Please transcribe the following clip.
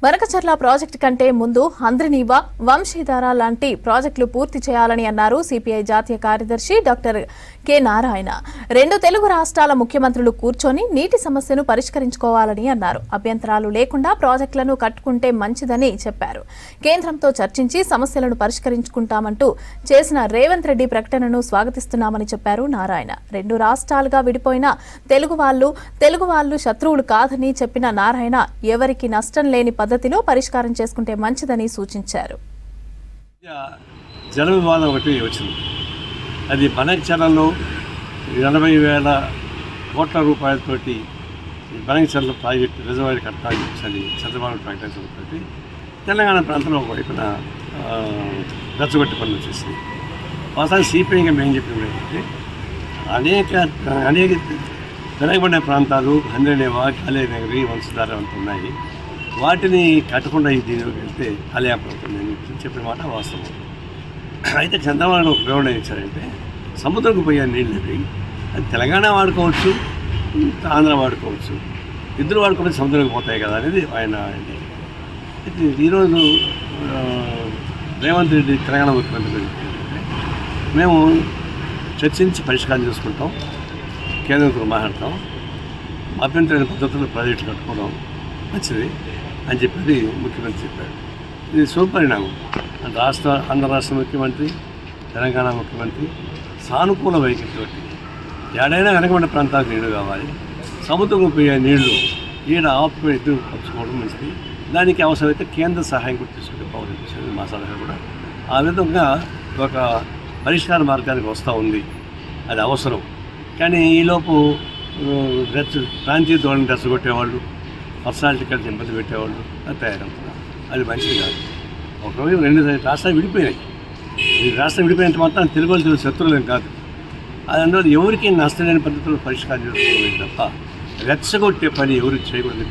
Banakacherla project కంటే ముందు హంద్రినీవా, వంశీధార లాంటి ప్రాజెక్టులు పూర్తి చేయాలని అన్నారు సిపిఐ జాతీయ కార్యదర్శి డాక్టర్ కె నారాయణ. రెండు తెలుగు రాష్ట్రాల ముఖ్యమంత్రులు కూర్చొని నీటి సమస్యను పరిష్కరించుకోవాలని అన్నారు. అభ్యంతరాలు లేకుండా ప్రాజెక్టులను కట్టుకుంటే మంచిదని చెప్పారు. కేంద్రంతో చర్చించి సమస్యలను పరిష్కరించుకుంటామంటూ చేసిన రేవంత్ రెడ్డి ప్రకటనను స్వాగతిస్తున్నామని చెప్పారు నారాయణ. రెండు రాష్ట్రాలుగా విడిపోయిన తెలుగు వాళ్ళు శత్రువులు కాదని చెప్పిన నారాయణ ఎవరికి నష్టం లేని పద్ధతిలో పరిష్కారం చేసుకుంటే మంచిదని సూచించారు. జల వివాదం ఒకటి వచ్చింది. అది బనకచర్లలో 80,000 కోట్ల రూపాయలతోటి బనకచర్ల ప్రాజెక్టు రిజర్వాయర్ కట్టాలి చంద్రబాబు ప్రకటించడంతో తెలంగాణ ప్రాంతంలో ఒకవైపున రెచ్చగొట్టి పనులు వచ్చేసింది. వాస్తవానికి సిపిఐగా మేము చెప్పింది ఏంటంటే అనేక వెనకబడిన ప్రాంతాలు హంద్రినీవా, కాళేనగరి, వంశధార అంతా ఉన్నాయి. వాటిని కట్టకుండా దీనిలోకి వెళ్తే కాలయాపడుతుందని చెప్పిన మాట వాస్తవం. అయితే చంద్రబాబు ఒక ప్రయోజనం ఇచ్చారంటే సముద్రంకు పోయే నీళ్ళు అవి అది తెలంగాణ వాడుకోవచ్చు, ఆంధ్ర వాడుకోవచ్చు, ఇద్దరు వాడుకుంటే సముద్రంకి పోతాయి కదా అనేది ఆయన. అయితే ఈరోజు రేవంత్ రెడ్డి తెలంగాణ ముఖ్యమంత్రి ఏంటంటే మేము చర్చించి పరిష్కారం చేసుకుంటాం, కేంద్రంతో మాట్లాడతాం, అభ్యంతరమైన పద్ధతుల్లో ప్రాజెక్టులు కట్టుకోవడం మంచిది అని చెప్పి ముఖ్యమంత్రి చెప్పాడు. ఇది శుభపరిణామం. ఆంధ్ర రాష్ట్ర ముఖ్యమంత్రి, తెలంగాణ ముఖ్యమంత్రి సానుకూల వైఖరితో ఏడైనా వెనకబడిన ప్రాంతాలకు నీళ్లు కావాలి, సముద్రం పోయే నీళ్లు ఈడ ఆపుకొని ఎదురు పరుచుకోవడం మంచిది. దానికి అవసరమైతే కేంద్ర సహాయం కూడా తీసుకుంటే బాగుంటుంది మా సలహా కూడా. ఆ విధంగా ఒక పరిష్కార మార్గానికి వస్తూ ఉంది. అది అవసరం. కానీ ఈలోపు ప్రాంతీయ ధోరణి రెచ్చగొట్టేవాళ్ళు, పర్సనాలిటీ కలిసి ఇబ్బంది పెట్టేవాళ్ళు అది తయారవుతున్నారు. అది మంచిది కాదు. ఒకవేళ రెండు రాష్ట్రాలు విడిపోయినాయి. ఈ రాష్ట్రం విడిపోయినంత మాత్రం తెలుగు వాళ్ళు శత్రువులేం కాదు. అది అందువల్ల ఎవరికి నష్టం లేని పద్ధతిలో పరిష్కారం చేసుకోవాలి తప్ప రెచ్చగొట్టే పని ఎవరు చేయకూడదు.